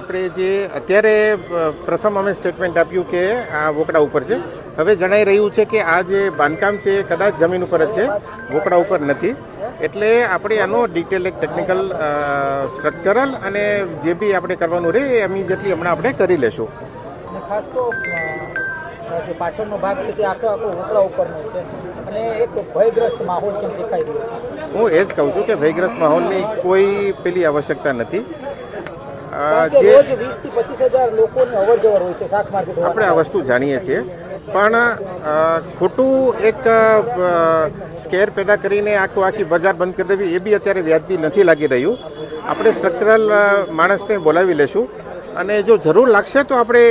આપણે જે અત્યારે પ્રથમ અમે સ્ટેટમેન્ટ આપ્યું કે આ વોકડા ઉપર છે. હવે જણાઈ રહ્યું છે કે આ જે બાંધકામ છે એ કદાચ જમીન ઉપર જ છે, વોકડા ઉપર નથી. એટલે આપણે આનો ડિટેલ એક ટેકનિકલ સ્ટ્રક્ચરલ અને જે બી આપણે કરવાનું રહે એ ઇમિડિયેટલી હમણાં આપણે કરી લેશું. અને ખાસ તો જે પાછળનો ભાગ છે તે આખો વોકડા ઉપરનો છે અને એક ભયગ્રસ્ત માહોલ કેમ દેખાઈ રહ્યો છે? હું એ જ કહું છું કે ભયગ્રસ્ત માહોલની કોઈ પેલી આવશ્યકતા નથી. જે રોજ 20 થી 25,000 લોકોની અવરજવર હોય છે શાક માર્કેટ. આપણે આ વસ્તુ જાણીએ છીએ, પણ ખોટું એક સ્કેર પેદા કરીને આખી બજાર બંધ કરી દેવી એ બી અત્યારે વ્યાજબી નથી લાગી રહ્યું. આપણે સ્ટ્રક્ચરલ માણસને બોલાવી લેશું અને જો જરૂર લાગશે તો આપણે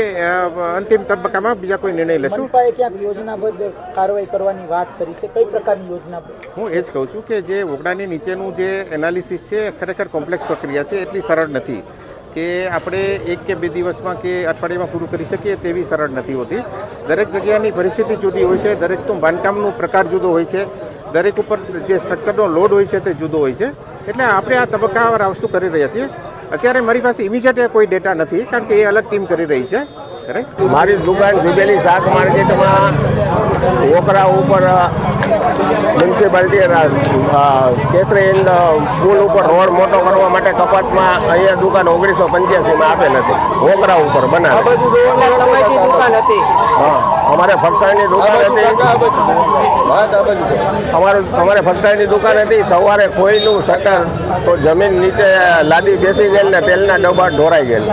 અંતિમ તબક્કામાં બીજા કોઈ નિર્ણય લેશું. મનપાએ ક્યાંક યોજનાબદ્ધ કાર્યવાહી કરવાની વાત કરી છે, કઈ પ્રકારની યોજના? હું એ જ કહું છું કે જે વોકડાની નીચેનું જે એનાલિસિસ છે ખરેખર કોમ્પ્લેક્સ પ્રક્રિયા છે, એટલી સરળ નથી કે આપણે 1 કે 2 દિવસમાં કે અઠવાડિયામાં પૂરું કરી શકીએ તેવી સરળ નથી હોતી. દરેક જગ્યાની પરિસ્થિતિ જુદી હોય છે, દરેકનું બાંધકામનું પ્રકાર જુદો હોય છે, દરેક ઉપર જે સ્ટ્રક્ચરનો લોડ હોય છે તે જુદો હોય છે. એટલે આપણે આ તબક્કાવાર આ વસ્તુ કરી રહ્યા છીએ. અત્યારે મારી પાસે ઇમિડિયેટ કોઈ ડેટા નથી, કારણ કે એ અલગ ટીમ કરી રહી છે. મારી દુકાન જુબેલી શાક માર્કેટમાં વોકરા ઉપર મ્યુનિસિપાલિટી કેસરી પુલ ઉપર રોડ મોટો કરવા માટે કપાટમાં અહીંયા દુકાન 1985માં આપેલ હતી, વોકરા ઉપર બનાવી. હા, અમારે ફરસાણની દુકાન હતી. અમારે ફરસાણની દુકાન હતી. સવારે કોઈનું શટર તો જમીન નીચે લાદી બેસી ગયેલ ને તેલના ડબ્બા ઢોરાઈ ગયેલ.